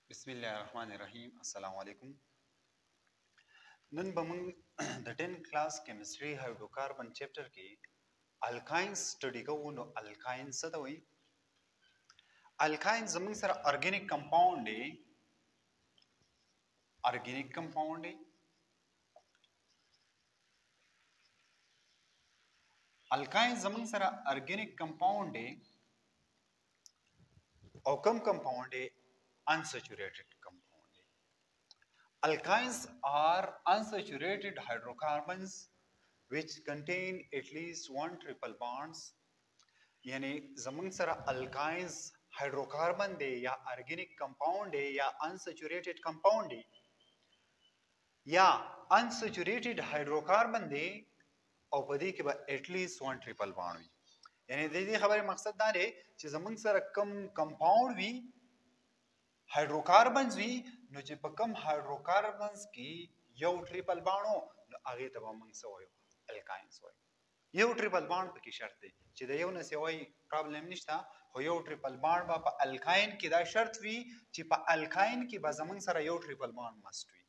बिस्मिल्लाहिर्रहमानिर्रहीम अस्सलाम वालेकुम। नन बमंग the 10th class chemistry hydrocarbon chapter की अल्काइंस स्टडी को वो अल्काइन सदा हुई अल्काइन जमंग सर ऑर्गेनिक कंपाउंड है अल्काइन जमंग सर ऑर्गेनिक कंपाउंड है और कम कंपाउंड है अनसैचुरेटेड कंपाउंड है। Alkynes are unsaturated hydrocarbons which contain at least one triple bonds यानी जमंग सरा अल्काइंस हाइड्रोकार्बन दे या ऑर्गेनिक कंपाउंड है या अनसैचुरेटेड कंपाउंड है या अनसैचुरेटेड हाइड्रोकार्बन दे और पदी के बाद एटलीस्ट वन ट्रिपल बॉन्ड भी यानी दे खबर मकसद दा है कि जमंग सरा कम कंपाउंड भी हाइड्रोकार्बन्स भी नो जे कम हाइड्रोकार्बन्स की यो ट्रिपल बॉन्ड हो आगे तब मंग सो अल्काइंस हो यो ट्रिपल बॉन्ड पे की शर्त है कि द यो न से वही प्रॉब्लम निश्ता हो यो ट्रिपल बॉन्ड बा अल्काइन की दा शर्त भी कि पा अल्काइन की बा जमंग सरा यो ट्रिपल बॉन्ड मस्ट भी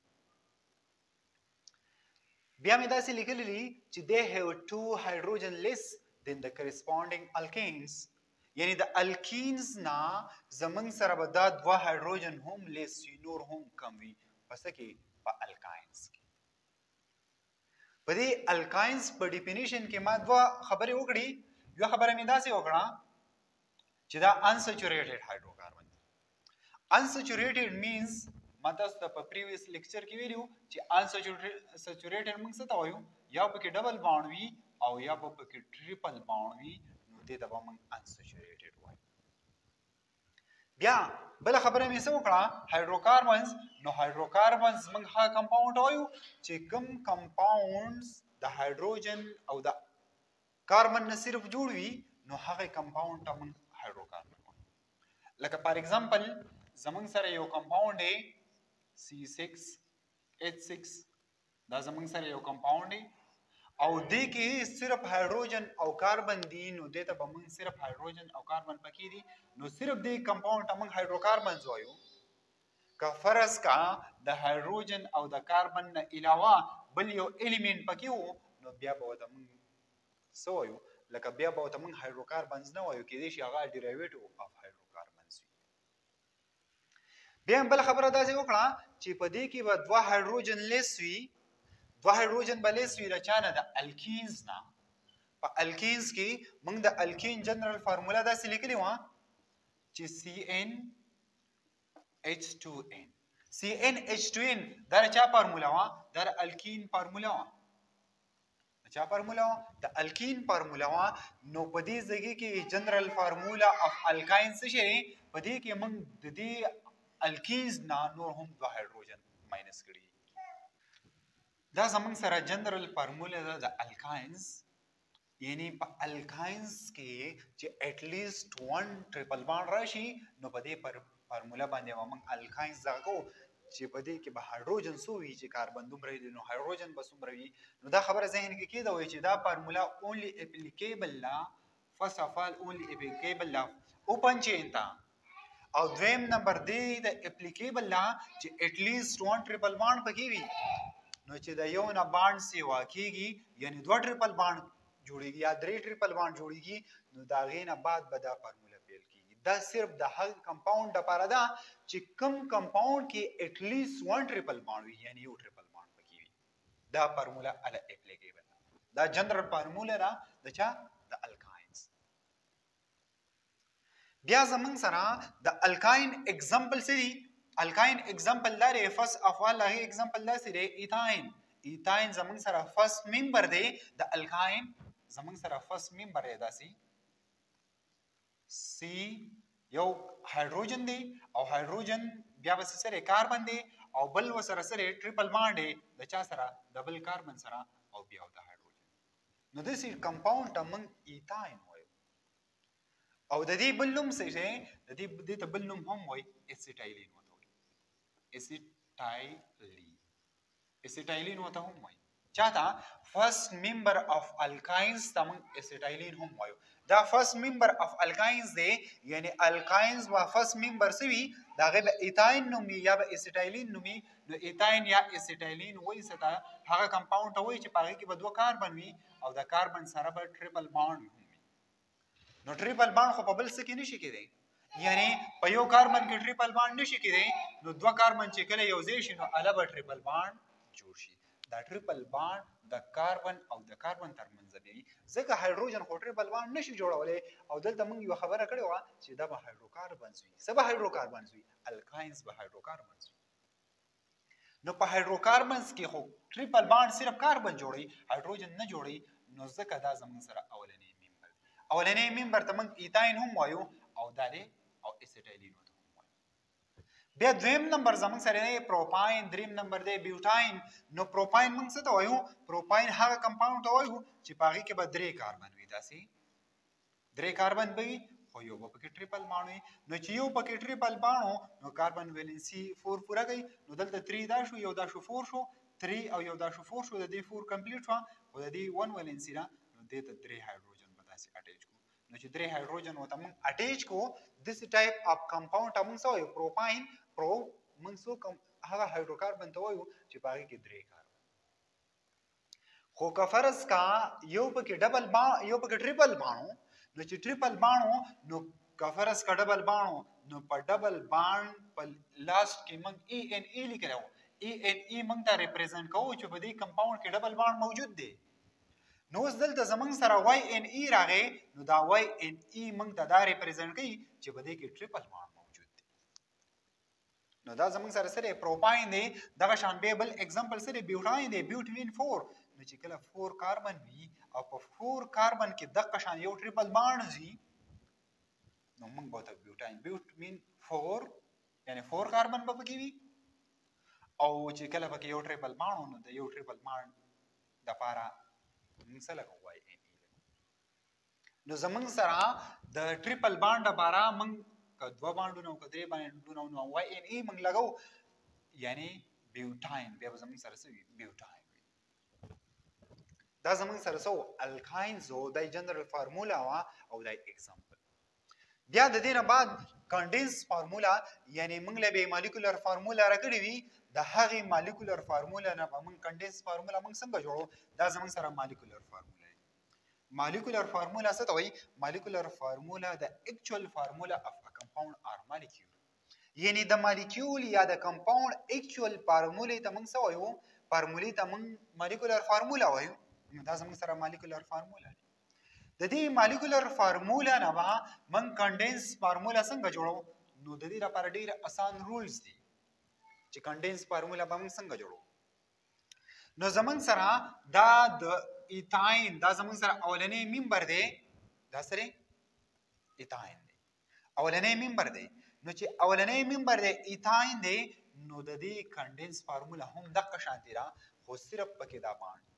बिया में दा से लिखली कि they have two hydrogen less than the corresponding alkanes यानी द अल्कीन्स ना जमंग सरा बदा दवा हाइड्रोजन होम लेस नूर होम कम भी बस की पा अल्काइंस बदे अल्काइंस पर डेफिनेशन के मादवा खबर उकड़ी यो खबर में दा से उकड़ा चिदा अनसैचुरेटेड हाइड्रोकार्बन अनसैचुरेटेड मींस मतलब द प्रीवियस लेक्चर की वीडियो कि अनसैचुरेटेड मंग सता होयो या पे डबल बॉन्ड भी और या पे ट्रिपल बॉन्ड भी नुते दबा मंग अनसैचुरेटेड हुआ बिया बला खबर में से उकड़ा हाइड्रोकार्बन्स नो हाइड्रोकार्बन्स मंग हा कंपाउंड होयो चे कम कंपाउंड्स द हाइड्रोजन और द कार्बन न सिर्फ जुड़ी नो हा कंपाउंड ता मंग हाइड्रोकार्बन लका फॉर एग्जांपल जमंग सरे यो कंपाउंड है C6H6 दा जमंग सरे यो कंपाउंड है और दे के सिर्फ हाइड्रोजन और कार्बन दी नो दे तब मंग सिर्फ हाइड्रोजन और कार्बन पकी दी नो सिर्फ दे कंपाउंड अमंग हाइड्रोकार्बन होयो का फरस का द हाइड्रोजन और द कार्बन न अलावा बल यो एलिमेंट पकी हो नो बिया बहुत अमंग सोयो लका बिया बहुत अमंग हाइड्रोकार्बन्स न होयो के देश यागा डेरिवेटिव ऑफ हाइड्रोकार्बन्स बिया बल खबर दा से ओकड़ा ची पदी की बाद दवा हाइड्रोजन लेस हुई दवा हाइड्रोजन बलेस हुई रचाना द अल्कीन्स ना पा अल्कीन्स की मंग द अल्कीन जनरल फार्मूला दा से लिखली वहां ची CnH2n दर चा फार्मूला वहां दर अल्कीन फार्मूला वहां चा फार्मूला द अल्कीन फार्मूला वहां नो पदी जगी की जनरल फार्मूला ऑफ अल्काइंस से पदी की मंग दी अल्कीन्स ना नो हम द हाइड्रोजन माइनस करी दा समंग सरा जनरल फार्मूला द अल्काइंस यानी अल्काइंस के जे एटलीस्ट वन ट्रिपल बॉन्ड राशि नो पदे पर फार्मूला बांधे मंग अल्काइंस जागो जे पदे के हाइड्रोजन सोवी जे कार्बन दुम रही नो हाइड्रोजन बसुम रही नो दा खबर जहन के केदा होय जे दा फार्मूला ओनली एप्लीकेबल ला first of all only applicable ला ओपन चेन था और द्वेम नंबर दे द एप्लीकेबल ला जे एटलीस्ट वन ट्रिपल बॉन्ड पकीवी नो चे द यो ना बॉन्ड से वाकीगी यानी दो ट्रिपल बॉन्ड जोड़ेगी या दो ट्रिपल बॉन्ड जोड़ेगी नो दागे ना बाद बदा फार्मूला फेल की दा सिर्फ द हल कंपाउंड द पारदा चे कम कंपाउंड के एटलीस्ट वन ट्रिपल बॉन्ड यानी यो ट्रिपल बॉन्ड पकीवी दा फार्मूला अला एप्लीकेबल दा जनरल फार्मूला ना द चा द अल्काइंस बिया जमंग सरा द अल्काइन एग्जांपल से अल्काइन एग्जांपल दा रे फर्स्ट ऑफ ऑल है एग्जांपल दा से रे इथाइन जमंग सरा first member they the alkyne जमंग सरा फर्स्ट मेंबर है दा सी यो हाइड्रोजन दे और हाइड्रोजन बिया बस सरे कार्बन दे और बल वो सरा सरे ट्रिपल बॉन्ड है द चा सरा डबल कार्बन सरा और बिया होता hydrogen now this is compound among ethyne और ददी बल्लुम से ददी तबल्लुम हम होय एसिटाइलिन होता होय एसिटाइलिन होता हम होय चाहता फर्स्ट मेंबर ऑफ अल्काइंस तमंग एसिटाइलिन हम होय دا فرست ممبر اف الکاینز دی یعنی الکاینز با فرست ممبر سوي دا غي به ایتاین نومي یا به اسیټایلین نومي نو ایتاین یا اسیټایلین وایي ستا هغه کمپاوند ته وایي چې پاغي کې به دوه کاربن وي او دا کاربن سره به ټریپل بانډ وي نو ټریپل بانډ خو په بل څه کې نشي کېدی یعنی په یو کاربن کې ټریپل بانډ نشي کېدی نو دوه کاربن چې کله یو ځای شي نو الګ ټریپل بانډ جوړ شي دا ټریپل بانډ د کاربن او د کاربن ترمنځ دی ځکه هایدروجن خو ټریپل بانډ نشي جوړولای او دلته موږ یو خبره کړې و چې دا به هایدروکاربنز وي څه به هایدروکاربنز وي الکاینز به هایدروکاربنز وي نو په هایدروکاربنز کې خو ټریپل بانډ صرف کاربن جوړي هایدروجن نه جوړي نو ځکه دا زموږ سره اولنی ممبر ته موږ ایتاین هم وایو او دا دی او اسیټایلین ته هم وایو بیا دویم نمبر زموږ سره دی پروپاین دریم نمبر دی بیوټاین نو پروپاین موږ څه ته وایو پروپاین هغه کمپاوند ته وایو چې په هغې کې به درې کاربن وي داسې درې کاربن به وي خو یو به پکې ټریپل بانډ وي نو چې یو پکې ټریپل بانډ و نو کاربن ویلنسي 4 پوره کوي نو دلته 3 دا شو یو دا شو 4 شو 3 او یو دا شو 4 شو د دې 4 کمپلیټ شو خو د دې 1 ویلنسي را نو دې ته 3 هایدروجن به داسې اټیچ کو نو چې 3 هایدروجن وته موږ اټیچ کو دس ټایپ اف کمپاوند ته موږ وایو پروپاین پرو موږ سو هغه هایدروکاربن ته وایو چې په هغې کې 3 کاربن خو که فرض کا یو پکې ډبل بانډ یو پکې ټریپل بانډ نو چې ټریپل بانډ نو که فرض کا ډبل بانډ نو په ډبل بانډ په لاست کې موږ ای ان ای لیکلو ای ان ای موږ ته ریپرزینټ کوو چې په دې کمپاوند کې ډبل بانډ موجود دی نو اوس دلته زموږ سره واي ان ای راغی نو دا واي ان ای موږ ته دا ریپرزینټ کوي چې په دې کې ټریپل بانډ موجود دی نو دا زموږ سره پروپاین دی دغه شان به بل اگزامپل سره بیوټاین دی بیوټین 4 نو چې کله 4 کاربن وي او په 4 کاربن کې دغه شان یو ټریپل بانډ وي نو موږ به ته بیوټاین بیوټین 4 یعنی 4 کاربن به پکې وي او چې کله پکې یو ټریپل بانډ نو د یو ټریپل بانډ د پاره موږ څه لګو وای ان نو زموږ سره د ټریپل بانډ لپاره موږ که دوه بانډونه او که درې بانډونه نو وای ان ای موږ لګو یعنی بیوټاین بیا به زموږ سره څه وي بیوټاین دا زموږ سره څه الکاینز او د جنرال فارمولا وا او د اگزامپل بیا د دې نه بعد کنډنس فارمولا یعنی موږ له به مالیکولر فارمولا راکړې وي د هغې مالیکولر فارمولا نه به موږ کنډنس فارمولا موږ څنګه جوړو دا زموږ سره مالیکولر فارمولا دی مالیکولر فارمولا څه ته وایي مالیکولر فارمولا د اکچوال فارمولا اف ا کمپاوند آر مالیکول یعنی د مالیکول یا د کمپاوند اکچوال فارمولې ته موږ څه وایو فارمولې ته موږ مالیکولر فارمولا وایو دا زموږ سره مالیکولر فارمولا دی د دې مالیکولر فارمولا نه به موږ کنډنس فارمولا څنګه جوړو نو د دې لپاره ډېر اسان رولز دي چې کنډنس فارمولا به موږ څنګه جوړو نو زموږ سره دا د ایتاین دا زموږ سره اولنی ممبر دی دا سره ایتاین دی اولنی ممبر دی نو چې اولنی ممبر دی ایتاین دی نو د دې کنډنس فارمولا هم دغه شانتي را خو صرف پکې دا بانډ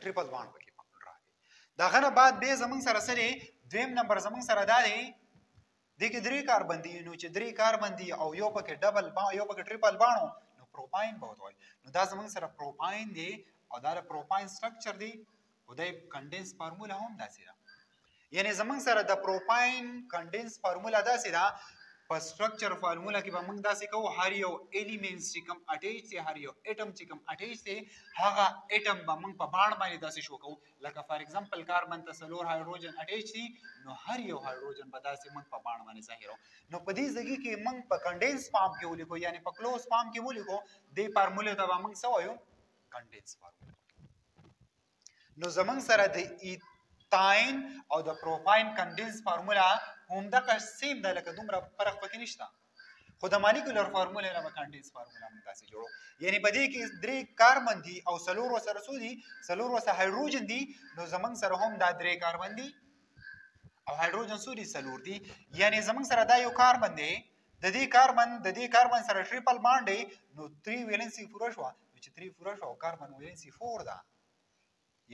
ټریپل بانډ پکې راغی دغه نه بعد به زموږ سره دویم نمبر زموږ سره دا دی دې کې 3 کاربن دي نو چې 3 کاربن دي او یو پکې ډبل بانډ یو پکې ټریپل بانډ نو پروپاین به وایي نو دا زموږ سره پروپاین دی او دا پروپاین سټرکچر دی او د کنډنس فارمولا هم داسې ده یعنی زموږ سره د پروپاین کنډنس فارمولا داسې ده په سټرکچر فارمولا کې به موږ داسې کوو هر یو الیمنټ چې کوم اټیچ دی هر یو اټم چې کوم اټیچ دی هغه اټم به موږ په بانډ باندې داسې شو کوو لکه فار ایگزامپل کاربن ته 4 هایدروجن اټیچ دي نو هر یو هایدروجن به داسې موږ په بانډ باندې ظاهرو نو په دې ځای کې موږ په کنډنس فارم کې ولیکو یعنی په کلوز فارم کې ولیکو دې فارمولا ته به موږ څه وایو کنډنس فارمولا نو زموږ سره د ایتاین او د پروپاین کنډنس فارمولا همدغه سیم ده لکه دومره فرق پکې نشته خو د مالیکولر فارمولا نه به کنډنس فارمولا موږ داسې جوړو یعنی په دې کې 3 کاربن دي او 4 ورسره څو دي 4 ورسره هایدروجن دي نو زموږ سره هم دا 3 کاربن دي او هایدروجن څو دي 4 دي یعنی زموږ سره دا یو کاربن دی د دې کاربن سره ټریپل بانډ دی نو 3 ویلنسي پوره شوه نو چې 3 پوره شوه او کاربن ویلنسي 4 ده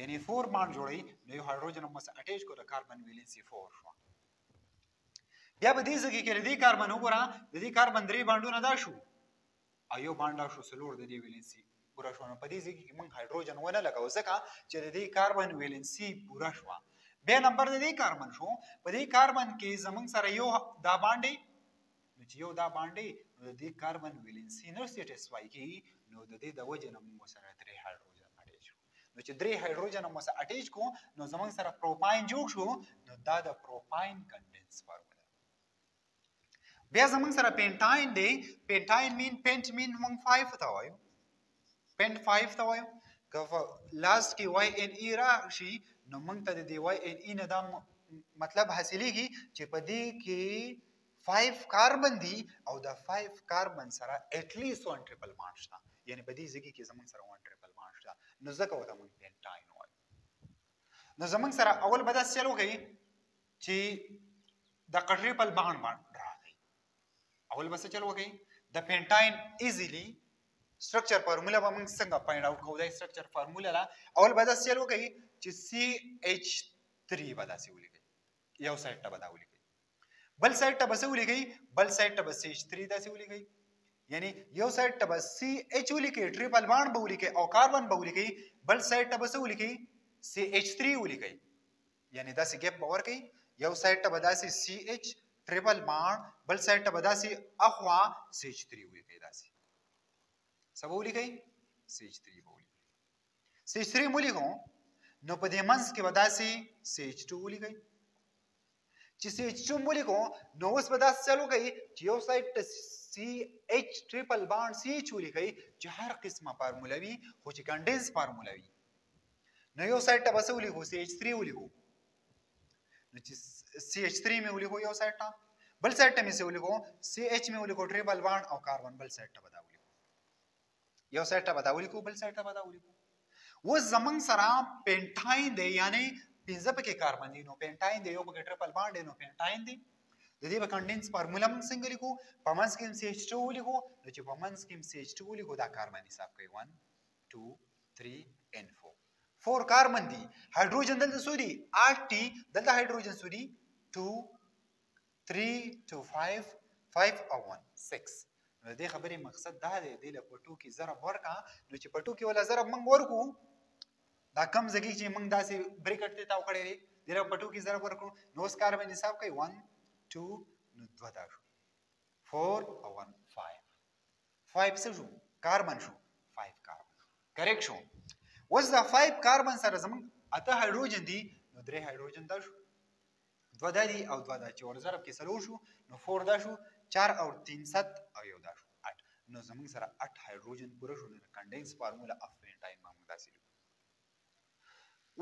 یعنی 4 بانډ جوړوي نو یو هایدروجن هم ورسره اټیچ کړو د کاربن ویلنسي 4 شوه بیا به دې ځای کې د دې کاربن وګوره د دې کاربن 3 بانډونه دا شو او یو بانډ دا شو 4 د دې ویلنسي پوره شو نو په دې ځای کې موږ هایدروجن ونه لګو ځکه چې د دې کاربن ویلنسي پوره شوه. بیا نمبر د دې کاربن شو په دې کاربن کې زموږ سره یو دا باندې نو چې یو دا باندې نو د دې کاربن ویلنسي نه سیټسفای کیږي نو د دې د وجې نه موږ سره 3 هایدروجن اټیچ کړو. نو چې 3 هایدروجن موږ سره اټیچ کړو نو زموږ سره پروپاین جوړ شو نو دا د پروپاین کنډنس فارمولا. بیا زموږ سره پینټاین دی. پینټاین مین پینټ مین موږ 5 ته وایو. پینټ 5 ته وایو. که لاست کې واي ان ای راشي نو موږ ته د دې واي ان ای نه دا مطلب حاصلېږي چې په دې کې 5 کاربن دي او د 5 کاربن سره اټلیست 1 ټریپل بانډ شته. یعنی په دې ځای کې زموږ سره 1 ټریپل بانډ شته نو ځکه ورته موږ پینټاین وایو. نو زموږ سره اول به داسې چل وکړي چې د ټریپل بانډ راغی. اول به څه چل وکړي د پینټاین ایزیلی structure فارمولا به موږ څنګه فایند اوټ کوو. دا structure فارمولا لا اول به داسې چل وکړي چې CH3 به داسې ولیکئ. یو سایډ ته به دا ولیکئ. بل سایډ ته به څه ولیکئ؟ بل سایډ ته به CH3 داسې ولیکئ. یعنی یو سایډ ته به CH ولیکئ ټریپل بانډ به ولیکئ او کاربن به ولیکئ. بل سایډ ته به څه ولیکئ؟ CH3 ولیکئ. یعنی داسې ګیپ به ورکئ. یو سایډ ته به داسې CH ټریپل بانډ بل سایډ ته به داسې اخوا CH3 ولیکئ. داسې څه به ولیکئ؟ CH3 به ولیکئ. CH3 ولیکو نو په دې منځ کې به داسې CH2 ولیکئ. چې CH2 ولیکو نو اوس به داسې چل وکئ چې یو سایډ ته CH ټریپل بانډ CH ولیکئ چې هر قسمه فارموله وي خو چې کنډنس فارموله وي. نو یو سایډ ته به څه ولیکو؟ CH3 ولیکو. نو چې CH3 مې ولیکو یو سایډ ته. بل سایډ ته مې څه ولیکو؟ CH مې ولیکو ټریپل بانډ او کاربن بل سایډ ته به دا ولیکو. یو سایډ ته به دا ولیکو بل سایډ ته به دا ولیکو. اوس زموږ سره پینټاین دی یعنی 15 پکې کاربن دي نو پینټاین دی. یو پکې ټریپل بانډ دی نو پینټاین دی. د دې به کنډنس فارمولا موږ څنګه لیکو؟ په منځ کې CH2 ولیکو. نو چې په منځ کې CH2 ولیکو دا کاربن حساب کوي 1 2 3 and 4. 4 کاربن دي. هایدروجن دلته څو دي؟ 8 دي. دلته هایدروجن څو دي؟ 2 3 2 5 5 او 1 6. نو د دې خبرې مقصد دا دی دې له پټو کې ضرب ورکا. نو چې پټو کې ولا ضرب موږ ورکو دا کم ځکه چې موږ داسې بریکټ ته تاو کړی دی دې له پټو کې ضرب ورکو نو اوس کاربن حساب کوي 1 2 نو 2 دا شو 4 او 1 5 5 څه شو؟ کاربن شو 5 کاربن کریکټ شو. اوس دا 5 کاربن سره زموږ اته هایدروجن دي نو 3 هایدروجن دا شو 2 دا دي او 2 دا چې ور ضرب کې څلور شو نو 4 دا شو 4 او 3 7 او یو دا شو 8. نو زموږ سره 8 هایدروجن پوره شو. نو کنډنس فارمولا اف پینټاین موږ داسې لیکو.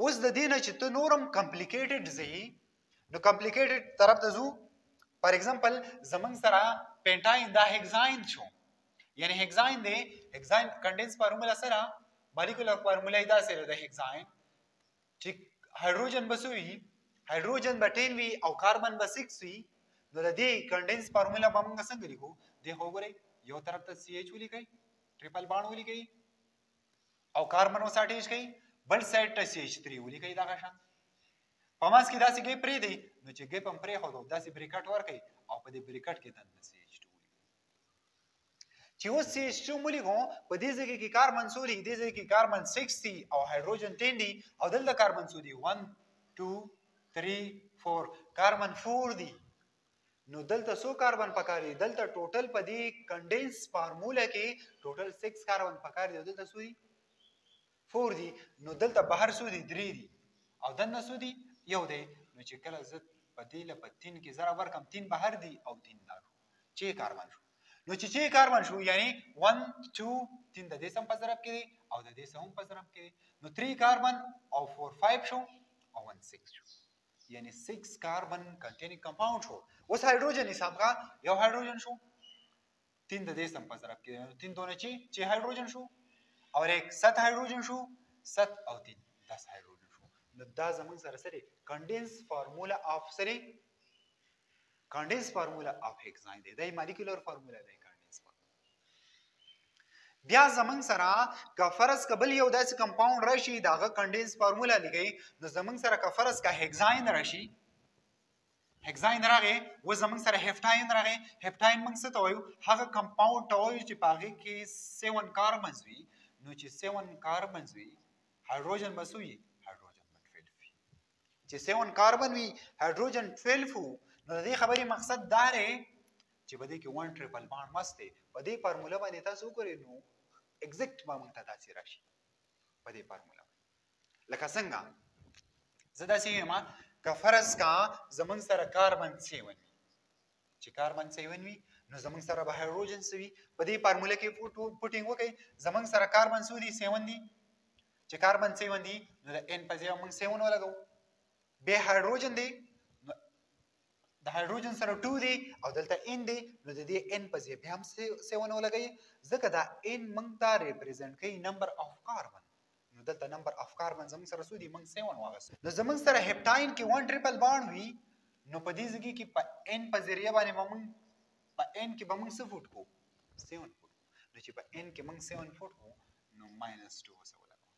اوس د دې نه چې ته نورم کمپلیکیټډ ځې نو کمپلیکیټډ طرف ته ځو. فار ایگزامپل زموږ سره پینټاین دا هیگزاین شو. یعنی هیگزاین دی. هیگزاین کنډنس فارمولا سره مالیکولر فارمولا یې داسې ده د هیگزاین چې هایدروجن به څه وي؟ هایدروجن به 10 وي او کاربن به 6 وي. نو د دې کنډنس فارمولا به موږ څنګه لیکو؟ دې خو وګورئ یو طرف ته CH ولیکئ ټریپل بانډ ولیکئ او کاربن اوس اټیچ کړئ. بل سایډ ته CH3 ولیکئ دغه شان. په منځ کې داسې ګیپ پرېږدئ نو چې ګیپ هم پرېښودو داسې بریکټ ورکئ او په دې بریکټ کې دننه CH2 ولیکئ. چې اوس CH2 ولیکو په دې ځای کې کاربن څو دي؟ دې ځای کې کاربن 6 دي او هایدروجن 10 دي او دلته کاربن څو دي؟ 1 2 3 4 کاربن 4 دي. نو دلته څو کاربن پکار دي؟ دلته ټوټل په دې کنډنس فارمولا کې ټوټل 6 کاربن پکار دي او دلته څو دي؟ 4 دي. نو دلته بهر څو دي؟ 3 دي او دننه څو دي؟ یو دی. نو چې کله زه په دې له په 3 کې ضرب ورکم 3 بهر دي او 3 دا شو 6 کاربن شو. نو چې 6 کاربن شو یعنی 1 2 3 د دې سم په ضرب کې دي او د دې سم په ضرب کې دي. نو 3 کاربن او 4 5 شو او 1 6 شو. یعنی 6 کاربن کنټینینګ کمپاوند شو. اوس هایدروجن حساب کا یو هایدروجن شو 3 د دې سم په ضرب کې 3 دونه چې هایدروجن شو اور एक 7 हाइड्रोजन शो 7 او 3 10 हाइड्रोजन शो. نو دا زمون سره سره کنډنس فارمولا اف سره کنډنس فارمولا اف هیگزاین دی. دا مالیکولر فارمولا دی کنډنس فارمولا. بیا زمون سره کا فرض قبل یو داسې کمپاوند راشي داغه کنډنس فارمولا لګی نو زمون سره کا فرض کا هیگزاین راشي هیگزاین راغی و زمون سره هپټاین راغی. هپټاین موږ څه ته وایو؟ هغه کمپاوند ته وایو چې پاغه کې 7 کاربنز وي. نو چې 7 کاربنز وي هایدروجن به څه وي هایدروجن به 12 وي چې 7 کاربن وي هایدروجن 12 وو نو د دې خبرې مقصد دا دی چې په دې کې 1 ټریپل بانډ مست دی په دې فارموله باندې تاسو وګورئ نو ایگزیکټ به موږ ته داسې راشي په دې فارموله لکه څنګه زه داسې یم که فرض کا زمونږ سره کاربن 7 وي چې کاربن 7 وي نو زمونږ سره به هایدروجن څه وي په دې فارموله کې پوټینګ وکړئ زمونږ سره کاربن څو دي 7 دي چې کاربن 7 دي نو د n په ځای موږ 7 ولګو بیا هایدروجن دی د هایدروجن سره 2 دی او دلته n دی نو د دې n په ځای بیا هم 7 ولګئ ځکه دا n موږ ته ریپرزینټ کوي نمبر اف کاربن نو دلته نمبر اف کاربن زموږ سره څو دي موږ 7 واغستو نو زموږ سره هپټاین کې 1 ټریپل بانډ وي نو په دې ځای کې په n په ذریعہ باندې موږ په n کې به موږ څه فوټ کو 7 فوټ نو چې په n کې موږ 7 فوټ کو نو -2 وسه ولګو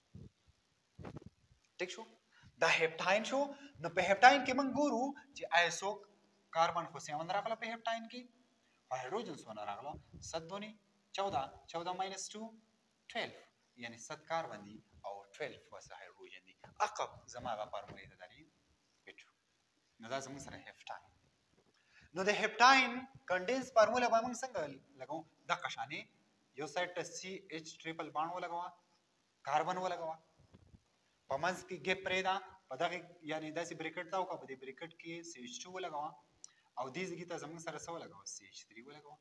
ټیک شو دا هپټاین شو نو په هپټاین کې موږ ګورو چې آیسو کاربن خو 7 راغله په هپټاین کې هایدروجن څونه راغله 7 دونی 14 14 -2 12 یعنی 7 کاربن دي او 12 وسه هایدروجن دي عقب زماغه فارمولې ته داري پټو نو دا زموږ سره هپټاین نو د هپټاین کنډنس فارموله به موږ څنګه لګو د قشانه یو سایت ته سی ایچ ټریپل بانډ ولګوا کاربن ولګوا په منځ کې ګیپ پرې دا په دغه یعنی داسې بریکټ تا او په دې بریکټ کې سی ایچ 2 ولګوا او دې ځګې ته زموږ سره څه ولګوا سی ایچ 3 ولګوا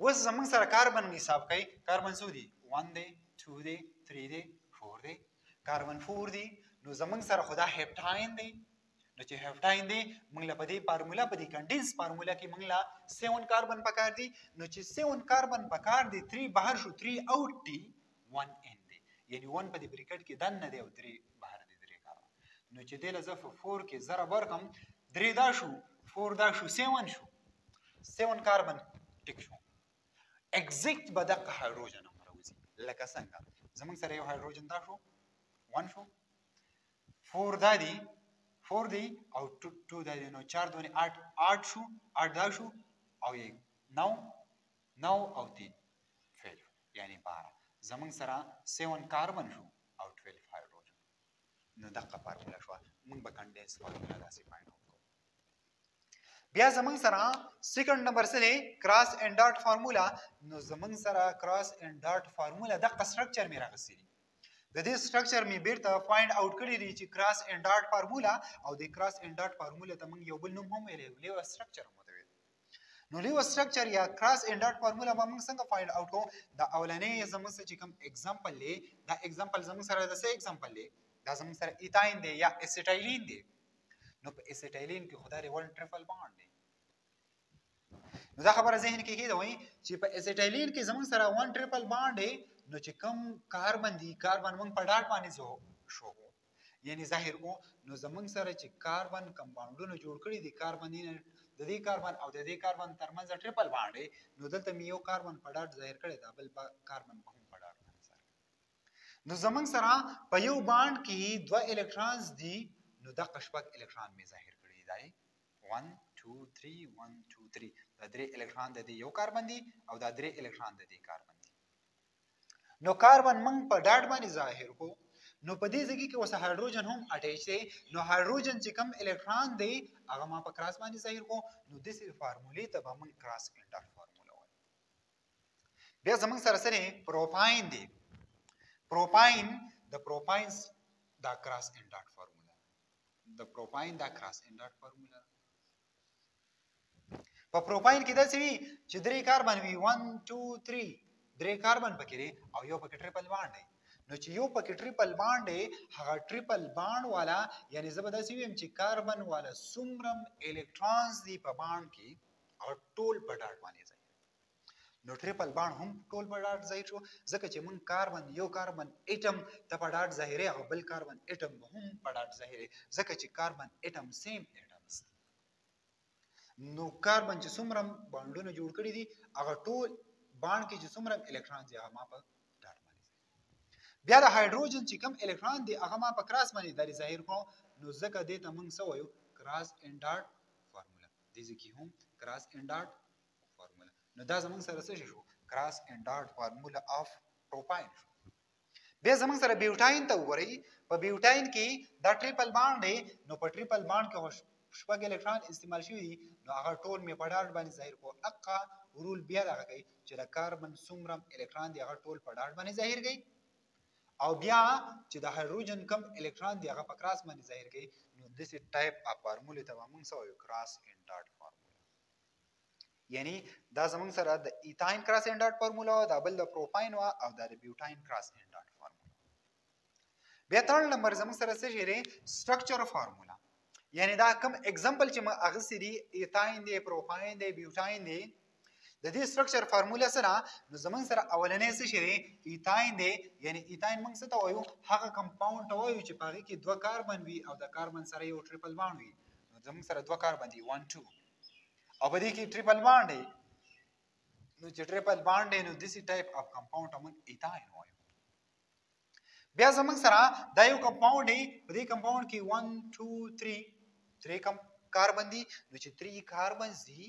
اوس زموږ سره کاربن حساب کوي کاربن څو دي 1 دی 2 دی 3 دی 4 دی کاربن 4 دی نو زموږ سره خدا هپټاین دی نو چې هپټاین دی موږ له په دې فارموله په دې کنډنس فارموله کې موږ له 7 کاربن پکار دي نو چې 7 کاربن پکار دي 3 بهر شو 3 اوټ دي 1 ان دی یعنی 1 په دې بریکټ کې دنه دی او 3 بهر دي 3 کاربن نو چې دې لزه 4 کې ضرب ورکم 3 دا شو 4 دا شو 7 شو 7 کاربن ټیک شو ایگزیکټ به دغه هایدروجن هم راوځي لکه څنګه زموږ سره یو هایدروجن دا شو 1 شو 4 دا دی 4 دی او 2 دا دی نو 4 دونی 8 شو 8 دا شو او 1 9 او 3 12 یعنی 12 زموږ سره 7 کاربن شو او 12 هایدروجن نو دغه فارموله شو موږ به کنډنس فارموله داسې فایند آوټ کوو بیا زموږ سره سیکنډ نمبر سره کراس اینڈ ډاټ فارمولا نو زموږ سره کراس اینڈ ډاټ فارمولا دغه سټرکچر می راغستی د دې سټرکچر می بیرته فایند آوټ کړی دی چې کراس اینڈ ډاټ فارمولا او د کراس اینڈ ډاټ فارمولا ته موږ یو بل نوم هم ویلې لیو سټرکچر مو ویل نو لیو سټرکچر یا کراس اینڈ ډاټ فارمولا به موږ څنګه فایند آوټ کوو دا اولنې زموږ سره چې کوم اگزامپل لې دا اگزامپل زموږ سره د څه اگزامپل لې دا زموږ سره ایتاین دی یا اسیټایلین دی نو په اسیټایلین کې خدای 1 ټریپل بانډ دی نو دا خبره ذهن کې کېدوي چې په اسیټایلین کې زموږ سره 1 ټریپل بانډ دی نو چې کم کاربن دی کاربن موږ په ډاټ باندې شو یعنی ظاهر کو نو زموږ سره چې کاربن کمپاونډونه جوړ کړي دي کاربن د دې کاربن او د دې کاربن ترمنځ ټریپل بانډ دی نو دلته مې یو کاربن په ډاټ ظاهر کړی دا بل کاربن هم په ډاټ باندې ظاهر نو زموږ سره په یو بانډ کې 2 الکترونز دي نو د قشبک الکترون می ظاهر کړی دی 1 2 3 1 2 3 دا 3 الکترون د یو کاربن دي او دا 3 الکترون د دې کاربن دي نو کاربن موږ په ډاټ باندې ظاهر کو نو په دې ځای کې اوس هایدروجن هم اٹیچ دی نو هایدروجن چې کم الکترون دی هغه ما په کراس باندې ظاهر کو نو د دې فارمولې ته به موږ کراس اینډ ډاټ فارمولا وایو بیا زموږ سره پروپاین دی پروپاین د پروپاینز دا کراس اینډ ډاټ فارمولا د پروپاین دا کراس اینډ ډاټ فارمولا په پروپاین کې دا څه وی چې 3 کاربن وی 1 2 3 3 کاربن پکې لري او یو پکې ټریپل بانډ دی نو چې یو پکې ټریپل بانډ دی هغه ټریپل بانډ والا یعنی زبر داسې ویم چې کاربن والا څومره الکترونز دی په بانډ کې او ټول په ډاټ باندې ځي نو ټریپل بانډ هم ټول په ډاټ ځای شو ځکه چې مونږ کاربن یو کاربن اټم ته په ډاټ ظاهري او بل کاربن اټم هم په ډاټ ظاهري ځکه چې کاربن اټم سیم اټمز نو کاربن چې څومره بانډونه جوړ کړي دي هغه ټول بانډ کې چې څومره الکترون دي هغه ما په ډاټ باندې بیا د هایدروجن چې کوم الکترون دي هغه ما په کراس باندې داري ظاهر کړو نو ځکه دې ته موږ څه وایو کراس اینډ ډاټ فارمولا دې ځکه هم کراس اینډ ډاټ فارمولا نو دا زموږ سره څه شو کراس اینډ ډاټ فارمولا اف پروپاین. بیا زمونږ سره بیوټاین ته وګورئ. په بیوټاین کې دا ټریپل بانډ دی، نو په ټریپل بانډ کې شپږ الکترون استعمال شوي دي، نو هغه ټول مې په ډاټ باندې ظاهر کړو. اقا رول بیا دغه کوي چې د کاربن څومره الکترون دی هغه ټول په ډاټ باندې ظاهر کوي، او بیا چې د هایدروجن کم الکترون دی هغه په کراس باندې ظاهر کوي. نو داسې ټایپ اف فارمولې ته به موږ څه وایو؟ کراس ان ډاټ فارموله. یعنی دا زمونږ سره د ایتاین کراس ان ډاټ فارموله وه، دا بل د پروپاین وه، او دا د بیوټاین کراس ان ډاټ فارموله. بیا تھرډ نمبر زمونږ سره څه شی دی؟ سټرکچر فارموله. یعنی دا کوم اگزامپل چې موږ اخیستی دي، ایتاین دی، پروپاین دی، بیوټاین دی، د دې سټرکچر فارموله سره نو زمونږ سره اولنی څه شی دی؟ ایتاین دی. یعنی ایتاین موږ څه ته وایو؟ هغه کمپاوند ته وایو چې په هغې کې دوه کاربن وي او د کاربن سره یو ټریپل بانډ وي. نو زمونږ سره دوه کاربن دي 1 2، او په دې کې ټریپل بانډ دی. نو چې ټریپل بانډ دی نو داسې ټایپ اف کمپاوند ته موږ ایتاین وایو. بیا زمونږ سره دا یو کمپاوند دی، په دې کمپاوند کې 1 2 3 کاربن دي، نو چې 3 کاربنز دي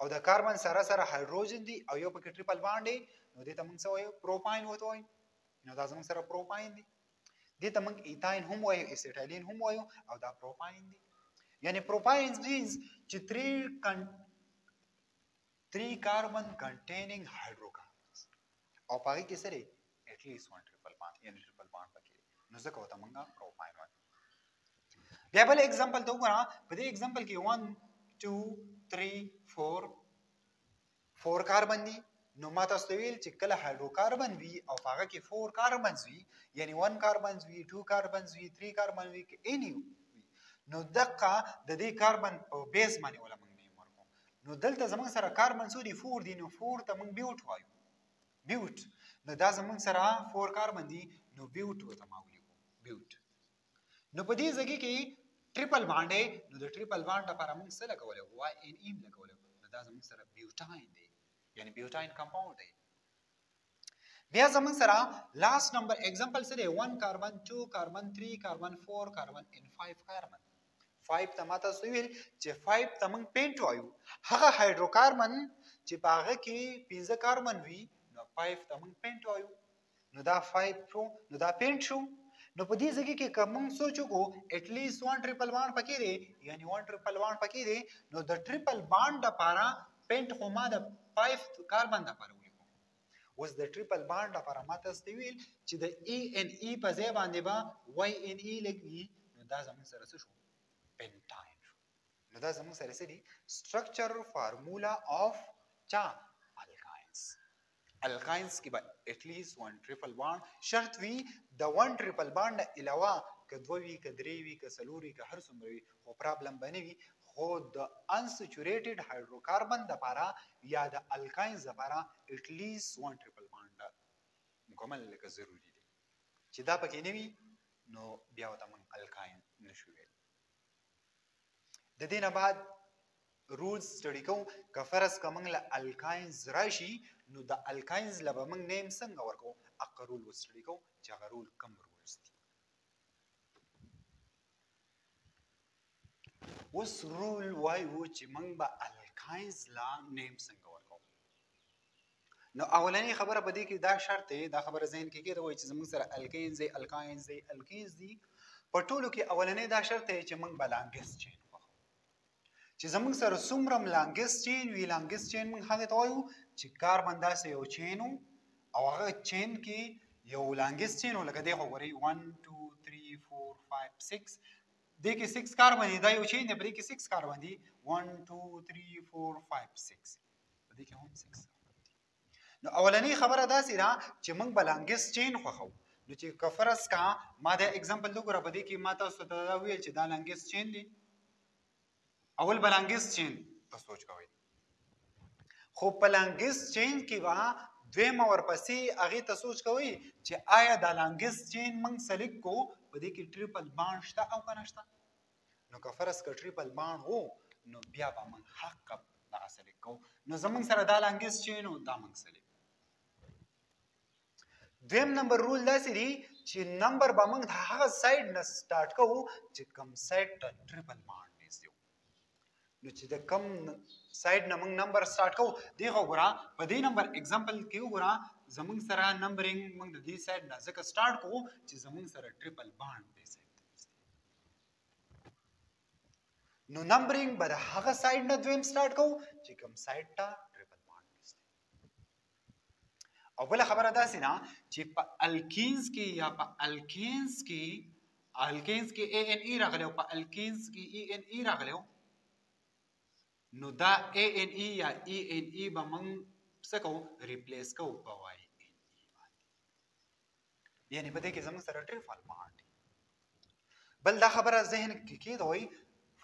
او د کاربن سره سره هایدروجن دی او یو پکې ټریپل بانډ دی، نو دې ته موږ څه وایو؟ پروپاین ورته وایو. نو دا زموږ سره پروپاین دی. دې ته موږ ایتاین هم وایو، اسیټایلین هم وایو، او دا پروپاین دی. یعنی پروپاین مینز چې 3 کاربن کنټینینګ هایدروکاربنز او په هغې کې څه دی؟ ایټ لیسټ 1 ټریپل بانډ، یعنی ټریپل بانډ پکې دی. نو ځکه ورته موږ پروپاین وایو. بیا بل اگزامپل ته وګوره. په دې اگزامپل کې 1 2 3 4 کاربن دي. نو ما تاسو ته ویل چې کله هایدروکاربن وي او په هغه کې 4 کاربنز وي، یعنی 1 کاربنز وي، 2 کاربنز وي، 3 کاربن وي، که اني وي، نو دقه د دې کاربن په بیس باندې ولا موږ نیم ورکو. نو دلته زموږ سره کاربن څو دي؟ 4 دي. نو 4 ته موږ بیوټ وایو. بیوټ. نو دا زموږ سره 4 کاربن دي، نو بیوټ ورته ما ولیکو. بیوټ. نو په دې ځای کې ټریپل بانډ دی، نو د ټریپل بانډ لپاره موږ څه لګولی؟ واي ان ای لګولی. نو دا زموږ سره بیوټاین دی، یعنی بیوټاین کمپاوند دی. بیا زموږ سره لاست نمبر اگزامپل څه دی؟ 1 کاربن، 2 کاربن، 3 کاربن، 4 کاربن ان 5 کاربن. 5 ته ما تاسو ویل چې 5 ته موږ پینټ وایو. هغه هایدروکاربن چې په هغه کې 15 کاربن وي، نو 5 ته موږ پینټ وایو. نو دا 5 شو، نو دا پینټ شو. نو په دې ځای کې که موږ سوچ وکړو ایټ لیسټ 1 ټریپل بانډ پکې دی، یعنی 1 ټریپل بانډ پکې دی، نو د ټریپل بانډ لپاره پینټ خو ما د 5 کاربن لپاره ولیکو. اوس د ټریپل بانډ لپاره ما تاسو ته ویل چې د ای ان ای په ځای باندې به واي ان ای لګي. نو دا زموږ سره څه شو؟ پینټاین شو. نو دا زموږ سره څه دي؟ سټرکچر فارمولا اف چا؟ الکاینز. الکاینز کې به ایټ لیسټ 1 ټریپل بانډ شرط وي. د 1 ټریپل بانډ نه علاوه که 2 وي، که 3 وي، که 4 وي، که هر څومره وي، خو پرابلم به نه وي. خو د انسچوریټډ هایدروکاربن دپاره یا د الکاینز دپاره ایټ لیسټ 1 ټریپل بانډ مکمل لکه ضروري دی. چې دا پکې نه وي نو بیا ورته موږ الکاین نشو ویلی. د دې نه بعد رولز سټډي کوو. که فرض که موږ له الکاینز راشي نو د الکاینز له به موږ نیم څنګه ورکوو؟ هغه رول وسټډي کوو چې هغه رول کم رولز دي. اوس رول وایو چې موږ به الکاینز له نیم څنګه ورکوو. نو اولنۍ خبره په دې کې دا شرط دی، دا خبره ذهن کې کېده وایي چې زموږ سره الکینز دی، الکاینز دی، الکینز دي. په ټولو کې اولنۍ دا شرط دی چې موږ به لانګسټ چین وخورو. چې زموږ سره څومره لانګسټ چین وي، لانګسټ چین موږ هغې ته وایو چې کاربن داسې یو چین و او هغه چین کې یو لانګسټ چین و. لکه دی خو ګورئ 1 2 3 4 5 6 دې کې 6 کاربن دي. دا یو چین دی، په دې کې 6 کاربن دي. 1 2 3 4 5 6 په دې کې هم 6. نو اولنۍ خبره داسې ده چې موږ به لانګسټ چین خوښوو. نو چې که فرض کا ما دا اگزامپل وګوره، په دې کې ما تاسو ته دا ویل چې دا لانګسټ چین دی. اول به لانګسټ چین ته سوچ کوئ، خو په لانګسټ چین کې به دویمه ورپسې هغې ته سوچ کوئ چې آیا دا لانګسټ چین موږ سلیکټ کړو په دې کې ټریپل بانډ شته او که نه شته. نو که فرض که ټریپل بانډ و نو بیا به موږ حق دغه سلیکټ کوو. نو زموږ سره دا لانګسټ چین و، دا موږ سلیکټ. دویم نمبر رول داسې دی چې نمبر به موږ د هغه سایډ نه سټارټ کوو چې کوم سایډ ته ټریپل بانډ نږدې و. نو چې د کم سایډ نه موږ نمبر سٹارټ کوو دغه وګوره په دې نمبر اگزامپل کې وګوره زموږ سره نمبرینګ موږ د دې سایډ نه ځکه سٹارټ کوو چې زموږ سره ټریپل بانډ دی نو نمبرینګ به د هغه سایډ نه دویم سٹارټ کوو چې کوم سایډ ته ټریپل بانډ نشته او بل خبره داسې نه چې په الکینز کې یا په الکینز کې ای ان ای راغلی او په الکینز کې ای ان ای راغلی نو دا ای ان ای یا ای ان ای به موږ څه کوو ریپلیس کوو په وای ان ای باندې یعنی په دې کې زموږ سره ټریپل بانډ بل دا خبره ذهن کې کېدوي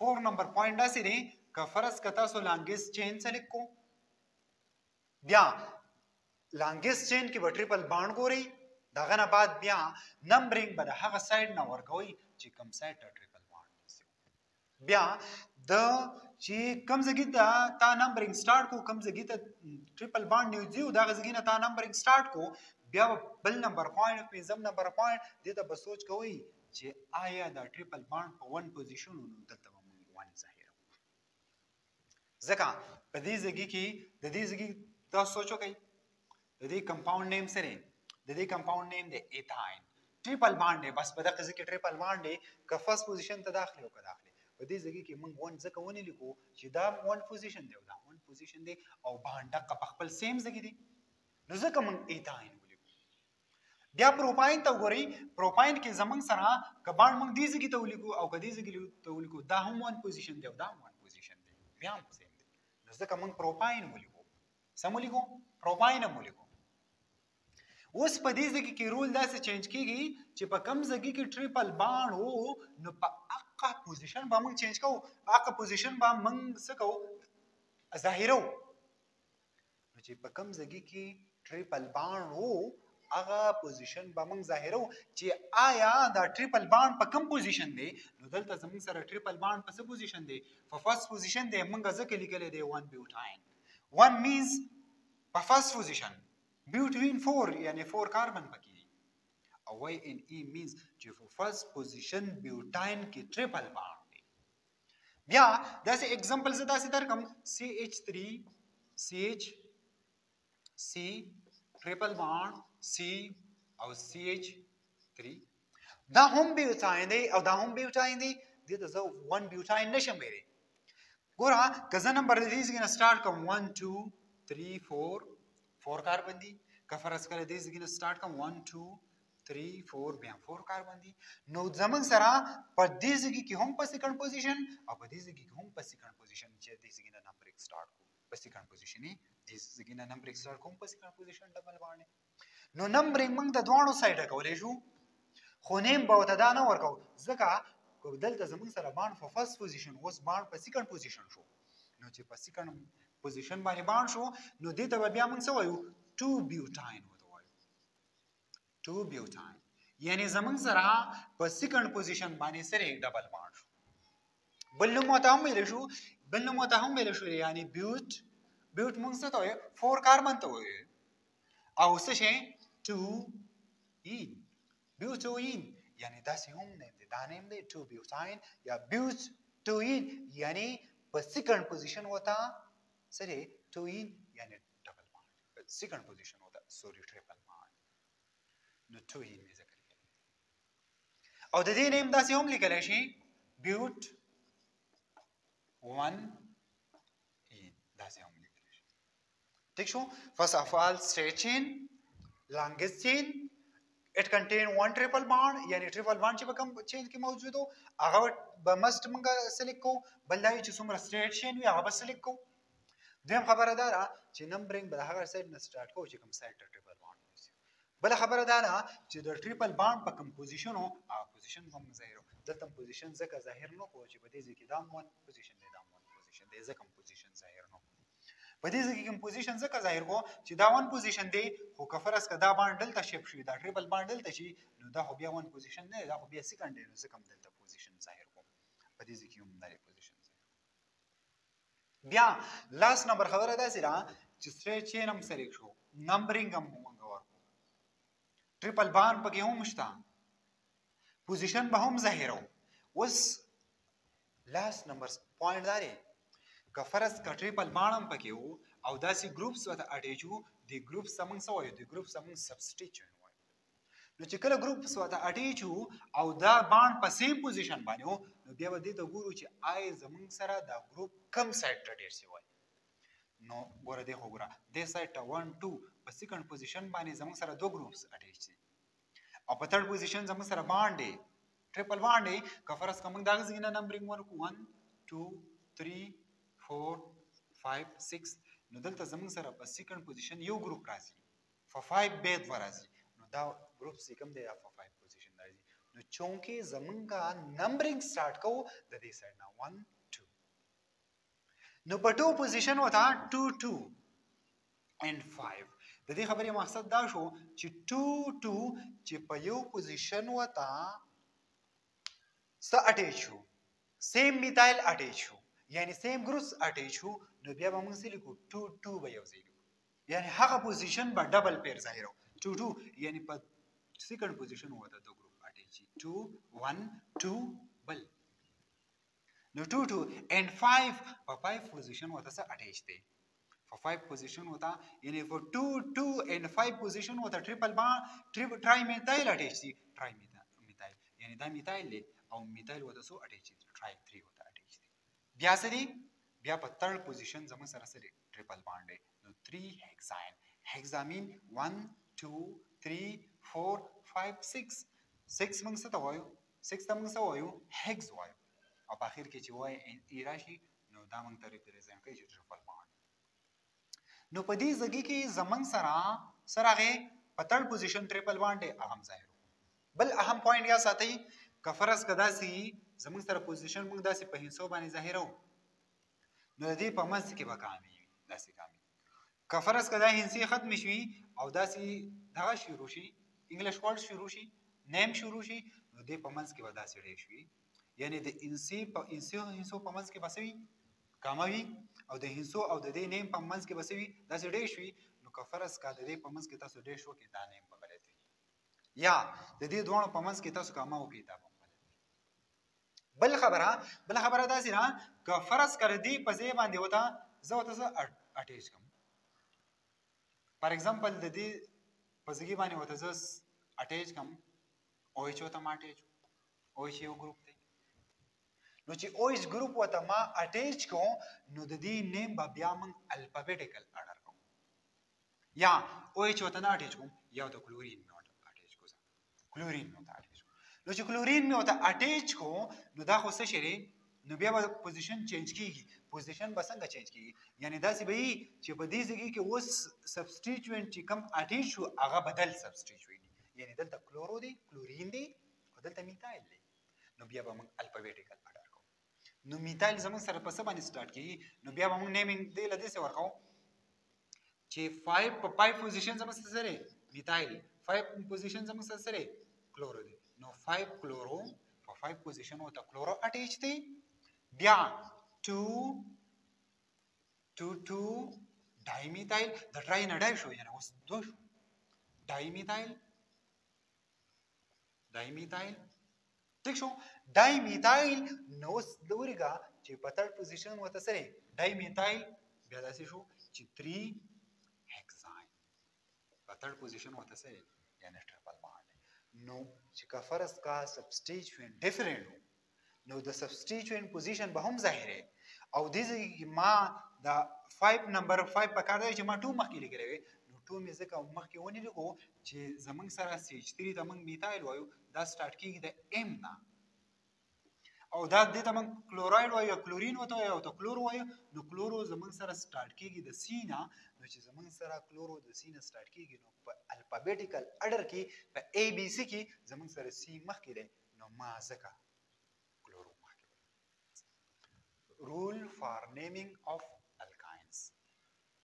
4 نمبر پوینټ داسې دی که فرض که تاسو لانګیسټ چین سلیکټ کو بیا لانګیسټ چین کې به ټریپل بانډ ګورئ دغه نه بعد بیا نمبرینګ به د هغه سایډ نه ورکوئ چې کوم سایډ ته ټریپل بانډ نیسي بیا د چې کوم ځای ته تا نمبرینګ سٹارټ کو کوم ځای ته ټریپل بانډ نیوځي او دغه ځای نه تا نمبرینګ سٹارټ کو بیا بل نمبر پوینټ پنځم نمبر پوینټ دې ته به سوچ کوئ چې آیا دا ټریپل بانډ په 1 پوزیشن نو دلته به موږ 1 ظاهر ځکه په دې ځای کې د دې ځای تاسو سوچ وکړئ د دې کمپاوند نیم سره د دې کمپاوند نیم دی ایثاین ټریپل بانډ دی بس په دغه ځای کې ټریپل بانډ دی که فرست پوزیشن ته داخلي او که داخلي په دې ځای کې موږ 1 ځکه ونې لیکو چې دا 1 پوزیشن دی او دا 1 پوزیشن دی او بانډ په خپل سیم ځای دی نو ځکه موږ ایثاین بیا پروپاین ته وګورئ پروپاین کې زمونږ سره که بانډ موږ دې ځای ته ولیکو او که دې ځای ته ولیکو دا هم 1 پوزیشن دی او دا هم 1 پوزیشن دی بیا هم سیم دی نو ځکه موږ پروپاین ولیکو سم ولیکو پروپاین هم ولیکو اوس په دې ځای کې رول داسې چینج کیږي چې په کم ځای کې ټریپل بانډ وو نو په هغه پوزیشن به موږ چینج کوو هغه پوزیشن به موږ څه کوو ظاهرو نو چې په کم ځای کې ټریپل بانډ وو هغه پوزیشن به موږ ظاهرو چې آیا دا ټریپل بانډ په کم پوزیشن دی نو دلته زموږ سره ټریپل بانډ په څه پوزیشن دی په فرست پوزیشن دی موږ ځکه لیکلی دی 1 بیوټاین 1 مینز په فرست پوزیشن بیوټوین 4 یعنی 4 کاربن پکې دي او وای ان ای مینز چې په فرست پوزیشن بیوټاین کې ټریپل بانډ دی بیا داسې اگزامپل زه داسې درکم CH3 CH C ټریپل بانډ C او CH3 دا هم بیوټاین دی او دا هم بیوټاین دی دې ته زه 1 بیوټاین نشم ویلی ګوره که زه نمبر د دې ځای نه سٹارټ کوم 1 2 3 4 کاربن دي که فرض کړه دې ځای نه سٹارټ کوم 1 2 3 4 بیا 4 کاربن دي نو زمون سره په دې ځای کې هم په سیکنډ پوزیشن او په دې ځای کې هم په سیکنډ پوزیشن چې دې ځای نه نمبر سٹارټ کوم په سیکنډ پوزیشن دې ځای نه نمبر سٹارټ کوم په سیکنډ پوزیشن ډبل باندې نو نمبرینګ موږ د دوانو سایډه کولای شو خو نیم به ورته دا نه ورکو ځکه که دلته زموږ سره بانډ په فرست پوزیشن اوس بانډ په سیکنډ پوزیشن شو نو چې په سیکنډ پوزیشن باندې بانډ شو نو دې ته به بیا موږ څه وایو 2 بیوټاین ورته وایو 2 بیوټاین یعنی زموږ سره په سیکنډ پوزیشن باندې سره یک ډبل بانډ شو بل نوم ورته هم ویلی شو یعنی بیوټ موږ څه ته وایو 4 کاربن ته وایو او څه شی 2 این بیوټوین یعنی داسې هم نیم دی دا نیم دی 2 بیوټاین یا بیوټوین یعنی په سیکنډ پوزیشن وته سره 2 این یعنی ډبل بانډ سیکنډ پوزیشن وته سوري ټریپل بانډ نو 2 این مې ذکر کړی او د دې نیم داسې هم لیکلی شي بیوټ 1 این داسې هم ठीक show first of all straight chain longest chain it contain one triple bond यानी triple bond چې په کوم چین کې موجود او هغه به مست موږ سلیکټ کو بلای چې څومره straight chain وي هغه به سلیکټ کو دویم خبره ده چې نمبرینګ به هغه سایډ نه سٹارټ کو چې کوم سایډ ته triple bond وي بل خبره ده چې د triple bond په کوم پوزیشن او پوزیشن هم ظاهر دلته پوزیشن ځکه ظاهر نه کو چې په دې ځکه دا 1 پوزیشن دی دا 1 پوزیشن دی ځکه پوزیشن ظاهر نه په دې ځکه کوم پوزیشن ځکه ظاهر کو چې دا 1 پوزیشن دی خو که فرض که دا باند دلته شیپ شي دا ټریپل باند دلته شي نو دا خو بیا 1 پوزیشن نه دا خو بیا سیکنډ دی نو ځکه هم دلته پوزیشن ظاهر کو په دې ځکه هم دا پوزیشن ظاهر بیا لاس نمبر خبره ده چې سټریټ چین هم سلیکټ شو نمبرینګ هم موږ ورکو ټریپل باند پکې هم شته پوزیشن به هم ظاهرو اوس لاس نمبر پوینټ دی که فرض که ټریپل بانډ هم پکې وو او داسې ګروپس ورته اټیچ وو دې ګروپس ته موږ څه وایو دې ګروپس ته موږ سبسټیچوینټ وایو نو چې کله ګروپس ورته اټیچ وو او دا بانډ په سیم پوزیشن باندې وو نو بیا به دې ته ګورو چې آی زموږ سره دا ګروپ کم سایډ ته ډېر سوی نو ګوره دې خو ګوره دې سایډ ته 1 2 په سیکنډ پوزیشن باندې زموږ سره دوه ګروپس اټیچ دي او په تھرډ پوزیشن زموږ سره بانډ دی ټریپل بانډ دی که فرض که موږ دغه ځای نه نمبرینګ ورکړو 1 2 3 4 5 6 نو دلته زموږ سره په سیکنډ پوزیشن یو ګروپ راځي په 5 بید ورځي نو دا ګروپ چې کوم دی په 5 پوزیشن راځي نو چونکې زموږ نمبرینګ سٹارټ کوو د دې سایډ نه 1 2 نو په 2 پوزیشن وته 2 2 and 5 د دې خبرې مقصد دا شو چې 2 2 چې په یو پوزیشن وته څه اټیچ شو سیم میتایل اټیچ شو یعنی سیم ګروپس اټیچ شو نو بیا به موږ څه لیکو 2 2 به یو ځای لیکو یعنی هغه پوزیشن به ډبل پیر ظاهرو 2 2 یعنی په سیکنډ پوزیشن وته د ګروپ اټیچ 2 1 2 بل نو 2 2 and 5 په 5 پوزیشن وته څه اټیچ دی for 5 position होता यानी for 2 2 and 5 position होता triple bond trimethyl attach थी ट्राइमेथाइल यानी दा मिथाइल ले और मिथाइल होता सो अटैच थी ट्राइ 3 होता अटैच थी बिया सरी बिया पर थर्ड पोजीशन जमन सरसरी ट्रिपल बॉन्ड है तो 3 हेक्साइन हेक्सामीन 1 2 3 4 5 6 6 मंग सता वायो 6 ता मंग सा वायो हेक्स वायो अब आखिर के जी वाय इराशी नो दा मंग ता रिप्रेजेंट कोي ट्रिपल बॉन्ड نو په دې ځګي کې زمنګ سره هغه په تھرډ پوزیشن ټریپل بانډ اهم ظاهر بل اهم پوینټ یا ساتي که فرض کدا سي زمنګ سره پوزیشن موږ داسې په هیڅو باندې ظاهرو نو دې په منځ کې به کامي داسې کامي که فرض کدا هنسي ختم شي او داسې دغه شروع شي انګلیش ورډ شروع شي نیم شروع شي نو دې په منځ کې به داسې ډېر شي یعنی د انسي په هنسو په منځ کې بسوي کاموي او د هنسو او د دې نیم په منځ کې بسوي داسې ډېر شوي نو که فرض کا د دې په منځ کې تاسو ډېر شو کې دا نیم په غلط وي یا د دې دواړو په منځ کې تاسو کامه وکړئ دا په غلط وي بل خبره داسې نه که فرض کړه دې په ځای باندې وته زه ورته څه اټیچ کړم فار ایگزامپل د دې په ځای باندې وته زه اټیچ کړم او ایچ ورته ما اټیچ او ایچ یو ګروپ دی نو چې او ایچ ګروپ وته ما اټیچ کوم نو د دې نیم به بیا موږ الفابیټیکل اډر کوم یا او ایچ وته نه اټیچ کوم یا د کلورین مې وته اټیچ کوم کلورین مې وته اټیچ کوم نو چې کلورین مې وته اټیچ کوم نو دا خو څه شي نو بیا به پوزیشن چینج کیږي پوزیشن به څنګه چینج کیږي یعنی داسې به وي چې په دې ځای کې اوس سبسټیچوینټ چې کم اټیچ شو هغه بدل سبسټیچوینټ یعنی دلته کلورو دی کلورین دی او دلته میتایل دی نو بیا به موږ الفابیټیکل اډر کوو نو میتایل زموږ سره په څه باندې سٹارټ کیږي نو بیا به موږ نیمینګ دی له دې څه ورکو چې 5 په 5 پوزیشن زموږ سره میتایل 5 پوزیشن زموږ سره کلورو دی نو 5 کلورو په 5 پوزیشن او ته کلورو اټیچ دی بیا 2 ډایمیتایل د ټرای نه ډای شو یعنی اوس دو شو ډایمیتایل ٹھیک شو ډایمیتایل نو دورګه چې په تھرډ پوزیشن وته سره ډایمیتایل بیا داسې شو چې 3 هکساین په تھرډ پوزیشن وته سره یعنی ټریپل بانډ نو چې کا فرض کا سبسټیچوینټ ډیفرنٹ نو د سبسټیچوینټ پوزیشن به هم ظاهره او دې ما دا 5 نمبر 5 په کار دی چې ما 2 مخکې لګلې نو 2 مې ځکه مخکې ونی لګو چې زمنګ سره CH3 د موږ میتایل وایو دا سٹارټ کیږي د M نه او دا دې ته موږ کلورایډ وایو کلورین وته او ته کلور وایو نو کلورو زمنګ سره سٹارټ کیږي د C نه نو چې زمنګ سره کلورو د C نه سٹارټ کیږي نو په الفابیټیکل اډر کې په ABC کې زمنګ سره C مخکې دی نو ما ځکه rule for naming of